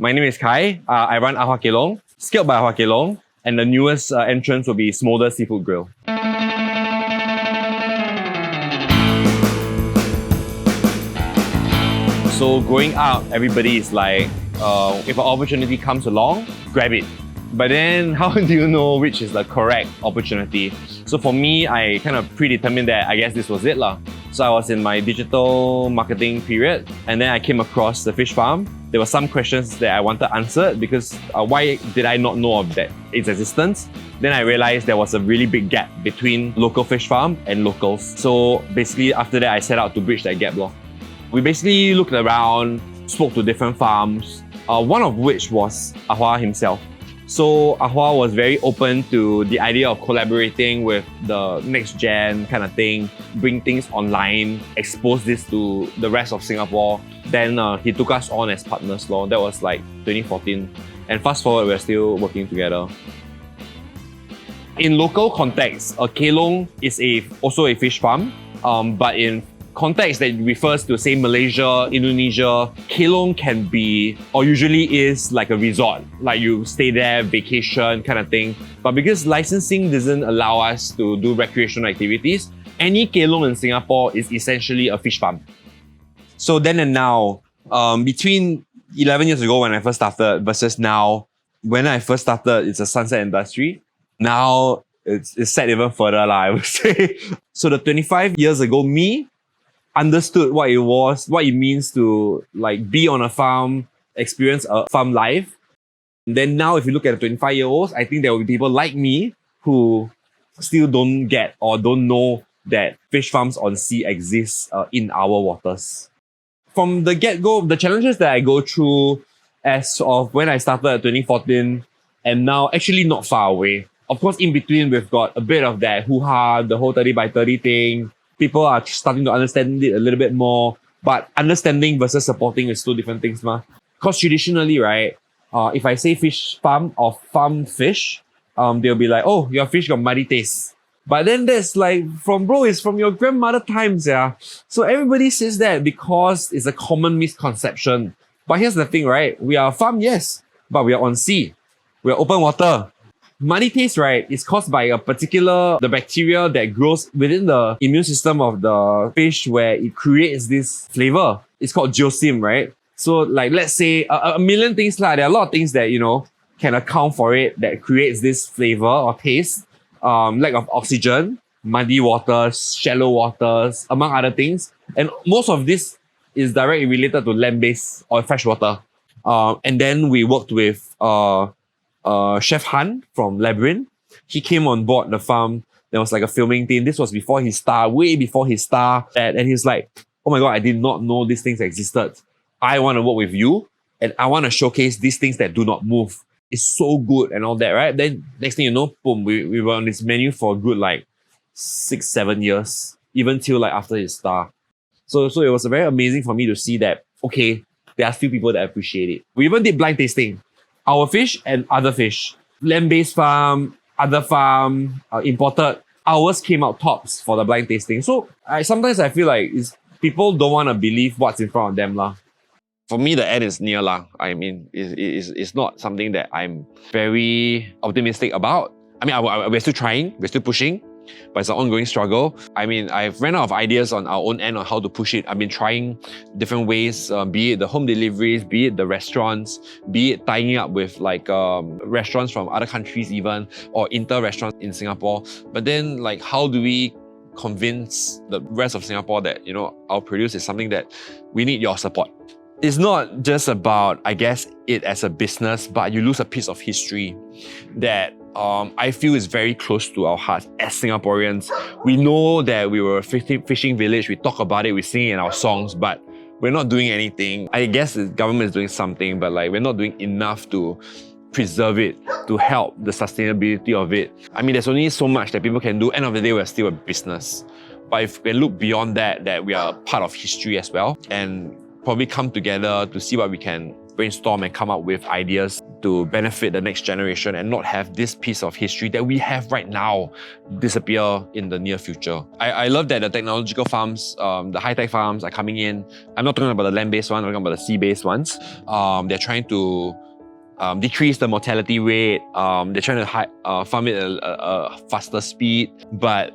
My name is Kai. I run Ah Hua Kelong, scaled by Ah Hua Kelong, and the newest entrance will be Smolder Seafood Grill. So growing up, everybody is like, if an opportunity comes along, grab it. But then how do you know which is the correct opportunity? So for me, I kind of predetermined that I guess this was it lah. So I was in my digital marketing period, and then I came across the fish farm. There were some questions that I wanted answered because why did I not know of that its existence? Then I realized there was a really big gap between local fish farm and locals. So basically after that, I set out to bridge that gap lor. We basically looked around, spoke to different farms, one of which was Ah Hua himself. So Ah Hua was very open to the idea of collaborating with the next gen kind of thing, bring things online, expose this to the rest of Singapore. Then he took us on as partners lor. That was like 2014. And fast forward, we're still working together. In local context, a kelong is also a fish farm, but in context that refers to, say, Malaysia, Indonesia, kelong can be, or usually is, like a resort. Like you stay there, vacation kind of thing. But because licensing doesn't allow us to do recreational activities, any kelong in Singapore is essentially a fish farm. So then and now, between 11 years ago when I first started versus now, when I first started, it's a sunset industry. Now, it's set even further, I would say. So the 25 years ago, me understood what it means to like be on a farm, experience a farm life. And then now, if you look at the 25-year-olds, I think there will be people like me who still don't get or don't know that fish farms on sea exist in our waters. From the get-go, the challenges that I go through as of when I started at 2014 and now actually not far away. Of course, in between, we've got a bit of that hoo-ha, the whole 30 by 30 thing. People are starting to understand it a little bit more, but understanding versus supporting is two different things, ma. Because traditionally, right, if I say fish farm or farm fish, they'll be like, oh, your fish got muddy taste. But then that's like, it's from your grandmother times, yeah. So everybody says that because it's a common misconception. But here's the thing, right? We are a farm, yes, but we are on sea. We are open water. Muddy taste, right, is caused by the bacteria that grows within the immune system of the fish where it creates this flavor. It's called geosim, right? So like, let's say a million things, there are a lot of things that, can account for it that creates this flavor or taste. Lack of oxygen, muddy waters, shallow waters, among other things. And most of this is directly related to land-based or freshwater. And then we worked with Chef Han from Labyrinth. He came on board the farm. There was like a filming team. This was before his star, way before his star. And he's like, oh my God, I did not know these things existed. I want to work with you and I want to showcase these things that do not move. It's so good and all that, right? Then next thing you know, boom, we were on this menu for a good like 6-7 years, even till like after his star. So it was very amazing for me to see that, okay, there are still people that appreciate it. We even did blind tasting. Our fish and other fish. Land-based farm, other farm, imported. Ours came out tops for the blind tasting. So sometimes I feel like people don't want to believe what's in front of them lah. For me, the end is near lah. I mean, it's not something that I'm very optimistic about. I mean, we're still trying, we're still pushing, but it's an ongoing struggle. I mean, I've ran out of ideas on our own end on how to push it. I've been trying different ways, be it the home deliveries, be it the restaurants, be it tying up with like restaurants from other countries even, or inter-restaurants in Singapore. But then like, how do we convince the rest of Singapore that, our produce is something that we need your support? It's not just about, I guess, it as a business, but you lose a piece of history that I feel is very close to our hearts as Singaporeans. We know that we were a fishing village, we talk about it, we sing it in our songs, but we're not doing anything. I guess the government is doing something, but like we're not doing enough to preserve it, to help the sustainability of it. I mean, there's only so much that people can do. End of the day, we're still a business. But if we look beyond that we are part of history as well, and probably come together to see what we can brainstorm and come up with ideas to benefit the next generation and not have this piece of history that we have right now disappear in the near future. I love that the technological farms, the high-tech farms are coming in. I'm not talking about the land-based ones, I'm talking about the sea-based ones. They're trying to decrease the mortality rate. They're trying to farm it at a faster speed. But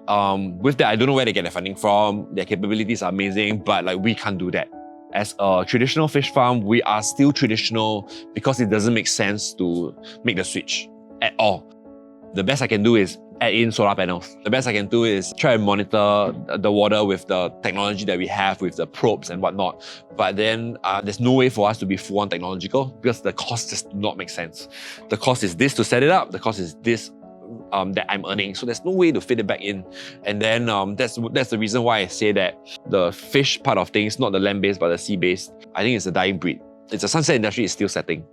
with that, I don't know where they get their funding from. Their capabilities are amazing, but like we can't do that. As a traditional fish farm, we are still traditional because it doesn't make sense to make the switch at all. The best I can do is add in solar panels. The best I can do is try and monitor the water with the technology that we have with the probes and whatnot. But then there's no way for us to be full-on technological because the cost just does not make sense. The cost is this to set it up, the cost is this that I'm earning. So there's no way to fit it back in. And then that's the reason why I say that the fish part of things, not the land-based but the sea-based, I think it's a dying breed. It's a sunset industry is still setting.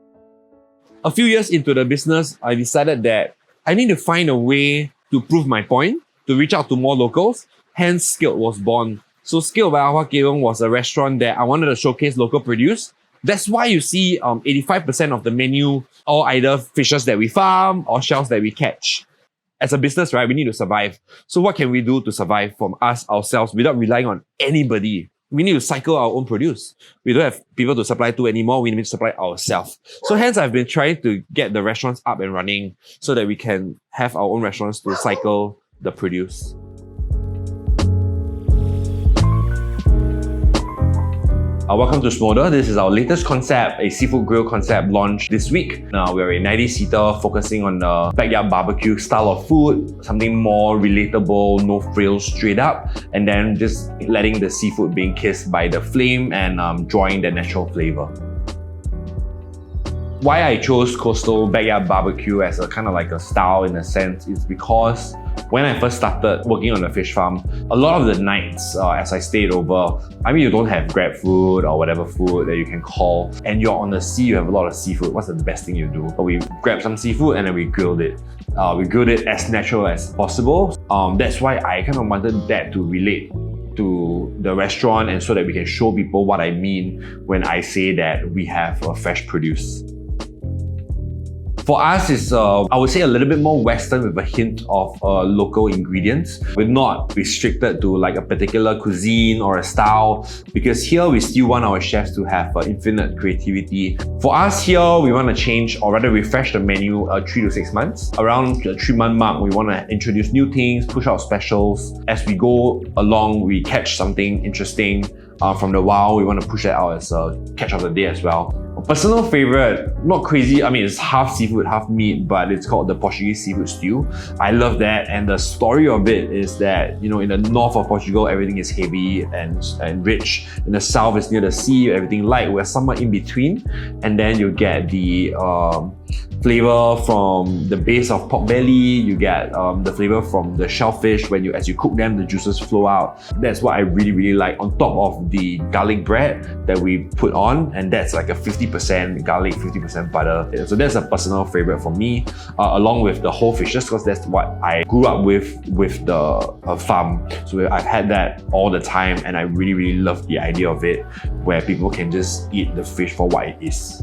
A few years into the business, I decided that I need to find a way to prove my point, to reach out to more locals. Hence, Skila was born. So Skila by Ah Hua Kelong was a restaurant that I wanted to showcase local produce. That's why you see 85% of the menu are either fishes that we farm or shells that we catch. As a business, right, we need to survive. So what can we do to survive from us, ourselves, without relying on anybody? We need to cycle our own produce. We don't have people to supply to anymore. We need to supply ourselves. So hence, I've been trying to get the restaurants up and running so that we can have our own restaurants to cycle the produce. Welcome to Smolder. This is our latest concept, a seafood grill concept launched this week. Now we're a 90-seater focusing on the backyard barbecue style of food, something more relatable, no frills, straight up, and then just letting the seafood being kissed by the flame and drawing the natural flavor. Why I chose coastal backyard barbecue as a kind of like a style in a sense is because when I first started working on the fish farm, a lot of the nights as I stayed over, I mean, you don't have grab food or whatever food that you can call, and you're on the sea, you have a lot of seafood. What's the best thing you do? We grabbed some seafood and then we grilled it. We grilled it as natural as possible. That's why I kind of wanted that to relate to the restaurant and so that we can show people what I mean when I say that we have a fresh produce. For us, it's I would say a little bit more Western with a hint of local ingredients. We're not restricted to like a particular cuisine or a style because here we still want our chefs to have infinite creativity. For us here, we want to change or rather refresh the menu 3 to 6 months. Around the 3-month mark, we want to introduce new things, push out specials. As we go along, we catch something interesting from the wild. We want to push that out as a catch of the day as well. A personal favorite, not crazy, I mean it's half seafood, half meat, but it's called the Portuguese seafood stew. I love that, and the story of it is that, you know, in the north of Portugal, everything is heavy and rich. In the south, it's near the sea, everything light. We're somewhere in between, and then you get the flavor from the base of pork belly, you get the flavor from the shellfish. As you cook them, the juices flow out. That's what I really like, on top of the garlic bread that we put on, and that's like a 50% garlic, 50% butter. So that's a personal favorite for me, along with the whole fish, just because that's what I grew up with the farm. So I've had that all the time, and I really love the idea of it, where people can just eat the fish for what it is.